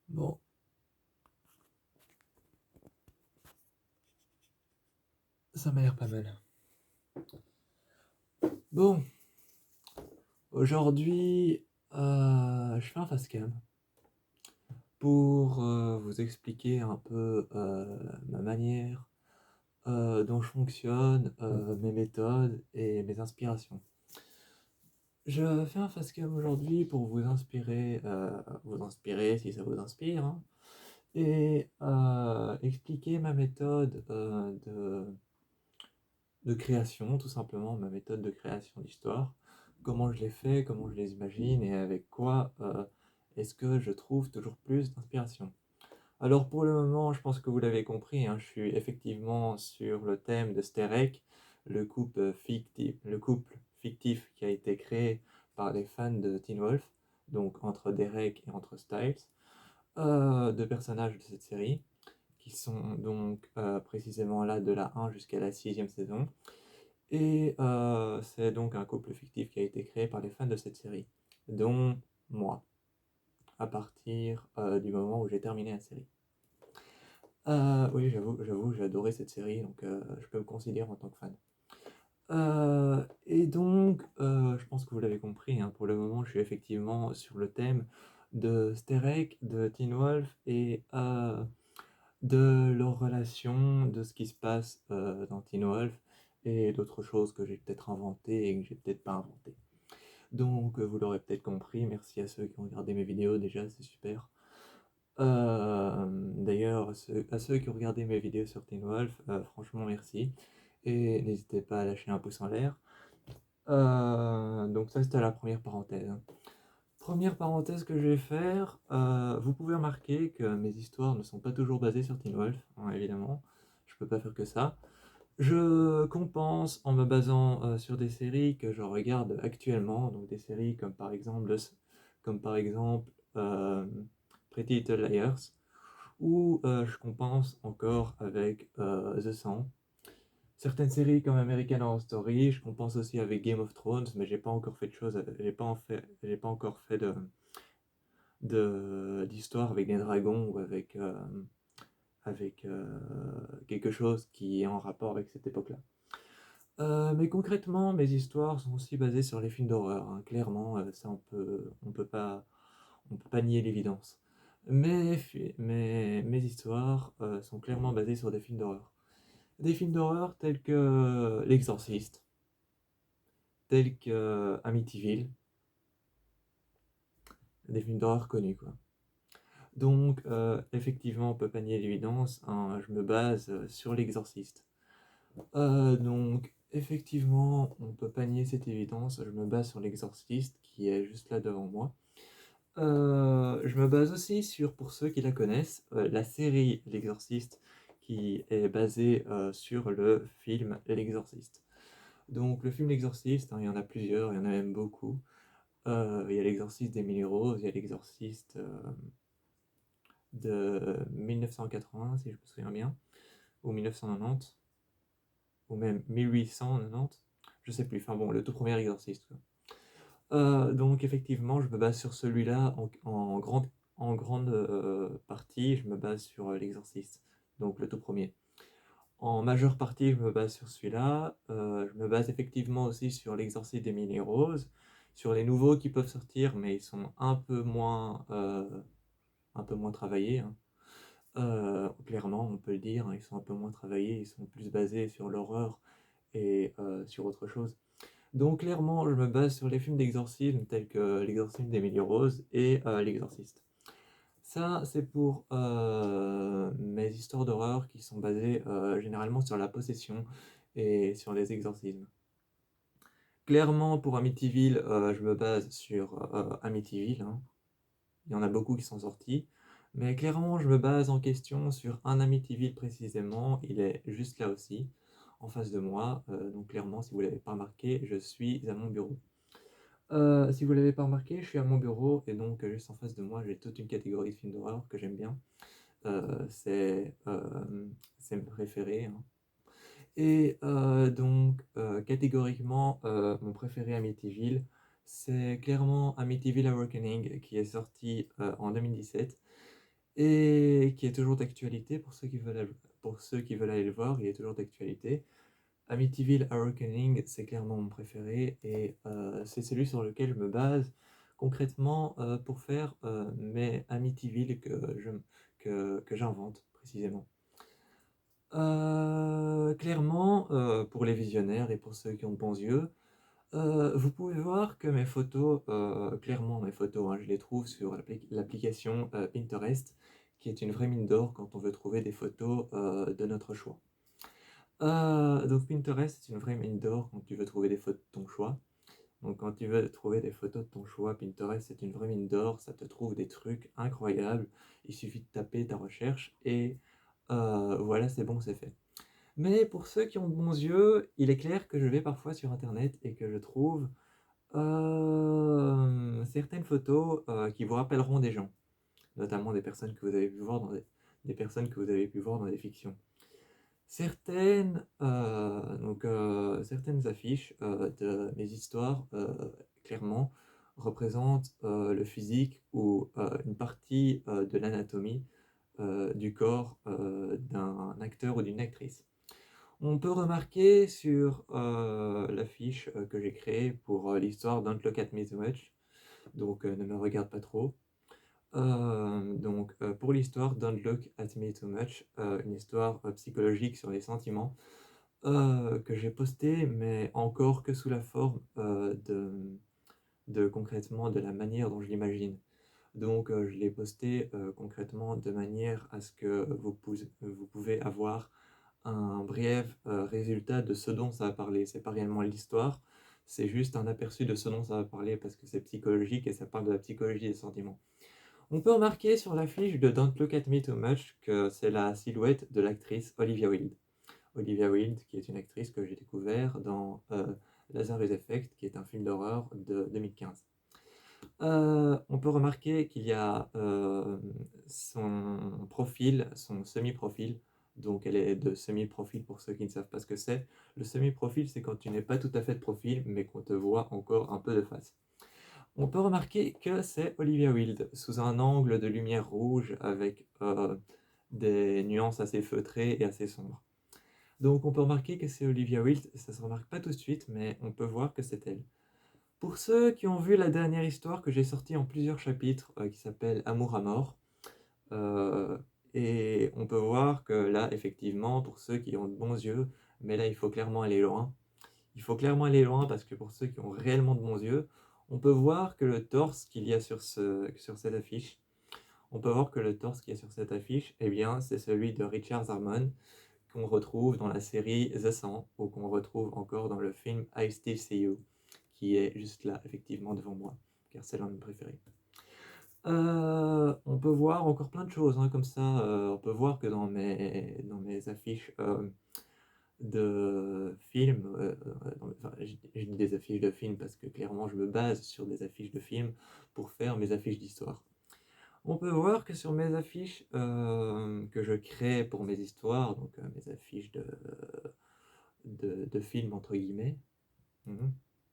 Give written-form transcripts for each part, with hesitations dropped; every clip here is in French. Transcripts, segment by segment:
Bon, ça m'a l'air pas mal. Bon, aujourd'hui, je fais un facecam pour vous expliquer un peu ma manière dont je fonctionne, mes méthodes et mes inspirations. Je fais un facecam aujourd'hui pour vous inspirer si ça vous inspire, hein, et expliquer ma méthode de création, tout simplement, ma méthode de création d'histoire, comment je les fais, comment je les imagine et avec quoi est-ce que je trouve toujours plus d'inspiration. Alors pour le moment, je pense que vous l'avez compris, hein, je suis effectivement sur le thème de Sterek, le couple fictif qui a été créé par les fans de Teen Wolf, donc entre Derek et entre Styles, deux personnages de cette série, qui sont donc précisément là de la 1 jusqu'à la 6e saison. Et c'est donc un couple fictif qui a été créé par les fans de cette série, dont moi, à partir du moment où j'ai terminé la série. Oui, j'avoue, j'ai adoré cette série, donc je peux me considérer en tant que fan. Et donc, je pense que vous l'avez compris, hein, pour le moment, je suis effectivement sur le thème de Sterek, de Teen Wolf et de leur relation, de ce qui se passe dans Teen Wolf et d'autres choses que j'ai peut-être inventées et que j'ai peut-être pas inventées. Donc, vous l'aurez peut-être compris, merci à ceux qui ont regardé mes vidéos déjà, c'est super. D'ailleurs, à ceux qui ont regardé mes vidéos sur Teen Wolf, franchement merci. Et n'hésitez pas à lâcher un pouce en l'air. Donc ça c'était la première parenthèse, hein. Première parenthèse que je vais faire, vous pouvez remarquer que mes histoires ne sont pas toujours basées sur Teen Wolf, hein, évidemment. Je peux pas faire que ça. Je compense en me basant sur des séries que je regarde actuellement, donc des séries comme par exemple euh, Pretty Little Liars, ou je compense encore avec The 100. Certaines séries comme American Horror Story, je compense aussi avec Game of Thrones, mais j'ai pas encore fait de choses, j'ai pas encore fait d'histoire avec des dragons ou avec quelque chose qui est en rapport avec cette époque-là. Mais concrètement, mes histoires sont aussi basées sur les films d'horreur, hein. Clairement, ça on peut pas nier l'évidence. Mes histoires sont clairement basées sur des films d'horreur. Des films d'horreur tels que L'Exorciste, tels que Amityville, des films d'horreur connus, quoi. Donc, effectivement, on peut pas nier l'évidence, hein, je me base sur L'Exorciste. Donc, effectivement, on peut pas nier cette évidence, je me base sur L'Exorciste, qui est juste là devant moi. Je me base aussi sur, pour ceux qui la connaissent, la série L'Exorciste, qui est basée sur le film L'Exorciste. Donc, le film L'Exorciste, hein, il y en a plusieurs, il y en a même beaucoup. Il y a L'Exorciste d'Emily Rose, il y a L'Exorciste de 1980, si je me souviens bien, ou 1990, ou même 1890, je sais plus, enfin bon, le tout premier Exorciste, quoi. Donc effectivement, je me base sur celui-là en grande partie, je me base sur L'Exorciste, donc le tout premier. En majeure partie, je me base sur celui-là. Je me base effectivement aussi sur L'Exorciste d'Emily Rose, sur les nouveaux qui peuvent sortir, mais ils sont un peu moins travaillés, hein. Clairement, on peut le dire, hein, ils sont un peu moins travaillés, ils sont plus basés sur l'horreur et sur autre chose. Donc clairement, je me base sur les films d'exorcisme tels que L'exorcisme d'Emily Rose et L'Exorciste. Ça, c'est pour mes histoires d'horreur qui sont basées généralement sur la possession et sur les exorcismes. Clairement, pour Amityville, je me base sur Amityville, hein. Il y en a beaucoup qui sont sortis. Mais clairement, je me base en question sur un Amityville précisément. Il est juste là aussi, en face de moi. Donc clairement, si vous ne l'avez pas remarqué, je suis à mon bureau. Si vous ne l'avez pas remarqué, je suis à mon bureau et donc juste en face de moi, j'ai toute une catégorie de films d'horreur que j'aime bien. Euh, c'est c'est mes préférés, hein. Et donc, catégoriquement, mon préféré Amityville, c'est clairement Amityville Awakening qui est sorti en 2017 et qui est toujours d'actualité pour ceux qui veulent aller le voir, il est toujours d'actualité. Amityville Awakening, c'est clairement mon préféré et c'est celui sur lequel je me base concrètement pour faire mes Amityville que j'invente précisément. Clairement, pour les visionnaires et pour ceux qui ont de bons yeux, vous pouvez voir que mes photos, clairement mes photos, hein, je les trouve sur l'application Pinterest, qui est une vraie mine d'or quand on veut trouver des photos de notre choix. Donc Pinterest, c'est une vraie mine d'or quand tu veux trouver des photos de ton choix. Donc quand tu veux trouver des photos de ton choix, Pinterest, c'est une vraie mine d'or, ça te trouve des trucs incroyables. Il suffit de taper ta recherche et voilà, c'est bon, c'est fait. Mais pour ceux qui ont de bons yeux, il est clair que je vais parfois sur internet et que je trouve certaines photos qui vous rappelleront des gens, notamment des personnes que vous avez pu voir des personnes que vous avez pu voir dans des fictions. Certaines affiches de mes histoires, clairement, représentent le physique ou une partie de l'anatomie du corps d'un acteur ou d'une actrice. On peut remarquer sur l'affiche que j'ai créée pour l'histoire Don't Look at Me Too Much, donc ne me regarde pas trop. Pour l'histoire Don't Look at Me Too Much, une histoire psychologique sur les sentiments, que j'ai postée, mais encore que sous la forme concrètement de la manière dont je l'imagine. Donc je l'ai posté concrètement de manière à ce que vous pouvez avoir un bref résultat de ce dont ça va parler. C'est pas réellement l'histoire, c'est juste un aperçu de ce dont ça va parler parce que c'est psychologique et ça parle de la psychologie des sentiments. On peut remarquer sur l'affiche de Don't Look at Me Too Much que c'est la silhouette de l'actrice Olivia Wilde. Olivia Wilde, qui est une actrice que j'ai découvert dans Lazarus Effect, qui est un film d'horreur de 2015. On peut remarquer qu'il y a son profil, son semi-profil. Donc elle est de semi-profil pour ceux qui ne savent pas ce que c'est. Le semi-profil, c'est quand tu n'es pas tout à fait de profil, mais qu'on te voit encore un peu de face. On peut remarquer que c'est Olivia Wilde, sous un angle de lumière rouge avec des nuances assez feutrées et assez sombres. Donc on peut remarquer que c'est Olivia Wilde, ça se remarque pas tout de suite, mais on peut voir que c'est elle. Pour ceux qui ont vu la dernière histoire que j'ai sortie en plusieurs chapitres, qui s'appelle Amour à mort, euh, et on peut voir que là, effectivement, pour ceux qui ont de bons yeux, mais là il faut clairement aller loin. Il faut clairement aller loin parce que pour ceux qui ont réellement de bons yeux, on peut voir que le torse qu'il y a sur cette affiche, on peut voir que le torse qu'il y a sur cette affiche, eh bien, c'est celui de Richard Zarmon, qu'on retrouve dans la série The 100 ou qu'on retrouve encore dans le film I Still See You, qui est juste là, effectivement, devant moi, car c'est l'un de mes préférés. On peut voir encore plein de choses, hein, comme ça. On peut voir que dans mes affiches de films, je dis des affiches de films parce que clairement je me base sur des affiches de films pour faire mes affiches d'histoire. On peut voir que sur mes affiches que je crée pour mes histoires, donc mes affiches de films entre guillemets,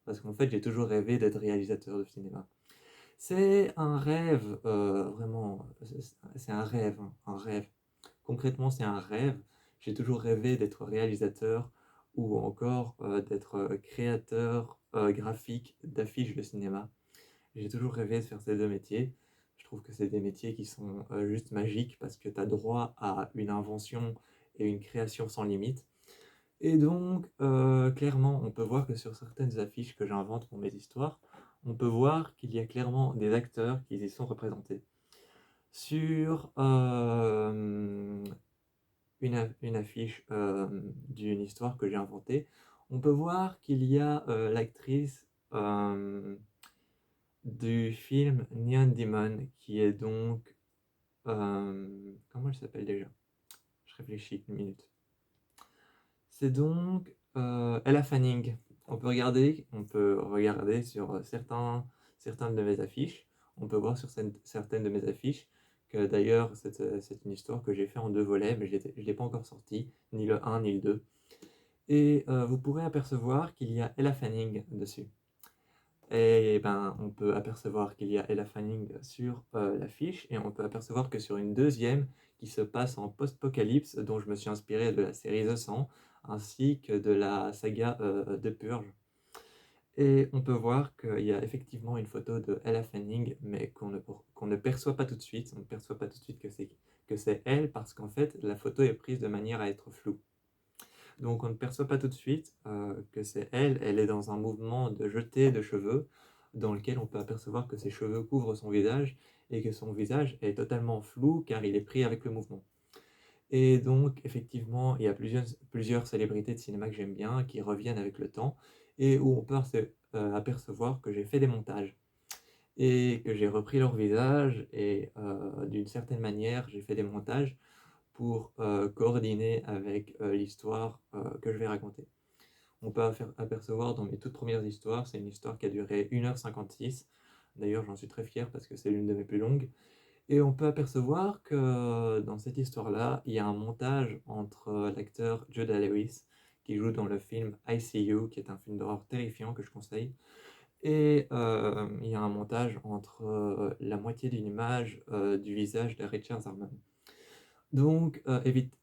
parce qu'en fait j'ai toujours rêvé d'être réalisateur de cinéma. C'est un rêve, vraiment, c'est un rêve, hein, un rêve. Concrètement, c'est un rêve. J'ai toujours rêvé d'être réalisateur ou encore d'être créateur graphique d'affiches de cinéma. J'ai toujours rêvé de faire ces deux métiers. Je trouve que c'est des métiers qui sont juste magiques parce que tu as droit à une invention et une création sans limite. Et donc, clairement, on peut voir que sur certaines affiches que j'invente pour mes histoires, on peut voir qu'il y a clairement des acteurs qui y sont représentés. Sur une affiche d'une histoire que j'ai inventée, on peut voir qu'il y a l'actrice du film Neon Demon, qui est donc... comment elle s'appelle déjà? Je réfléchis une minute. C'est donc Ella Fanning. On peut regarder sur certains de mes affiches. On peut voir sur certaines de mes affiches que d'ailleurs c'est une histoire que j'ai fait en 2 volets, mais je ne l'ai pas encore sortie, ni le 1 ni le 2. Et vous pourrez apercevoir qu'il y a Ella Fanning dessus. Et ben, on peut apercevoir qu'il y a Ella Fanning sur, l'affiche et on peut apercevoir que sur une deuxième qui se passe en post-apocalypse, dont je me suis inspiré de la série The 100 ainsi que de la saga, The Purge. Et on peut voir qu'il y a effectivement une photo de Ella Fanning, mais qu'on ne perçoit pas tout de suite. On ne perçoit pas tout de suite que c'est elle, parce qu'en fait, la photo est prise de manière à être floue. Donc on ne perçoit pas tout de suite que c'est elle. Elle est dans un mouvement de jeté de cheveux, dans lequel on peut apercevoir que ses cheveux couvrent son visage, et que son visage est totalement flou, car il est pris avec le mouvement. Et donc, effectivement, il y a plusieurs célébrités de cinéma que j'aime bien, qui reviennent avec le temps, et où on peut apercevoir que j'ai fait des montages, et que j'ai repris leur visage, et d'une certaine manière, j'ai fait des montages pour coordonner avec l'histoire que je vais raconter. On peut apercevoir dans mes toutes premières histoires, c'est une histoire qui a duré 1h56, d'ailleurs j'en suis très fier parce que c'est l'une de mes plus longues, et on peut apercevoir que dans cette histoire-là, il y a un montage entre l'acteur Judah Lewis, qui joue dans le film ICU, qui est un film d'horreur terrifiant que je conseille, et il y a un montage entre la moitié d'une image du visage de Richard Zarman. Donc,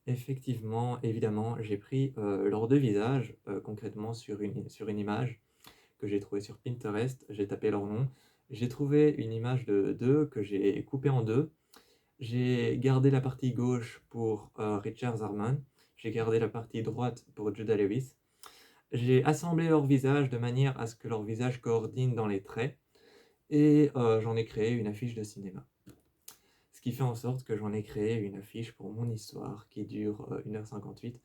effectivement, évidemment, j'ai pris leurs deux visages, concrètement sur une image que j'ai trouvée sur Pinterest, j'ai tapé leur nom, j'ai trouvé une image de d'eux que j'ai coupée en deux. J'ai gardé la partie gauche pour Richard Zarman, j'ai gardé la partie droite pour Judah Lewis. J'ai assemblé leurs visages de manière à ce que leurs visages coordinent dans les traits, et j'en ai créé une affiche de cinéma. Ce qui fait en sorte que j'en ai créé une affiche pour mon histoire qui dure 1h58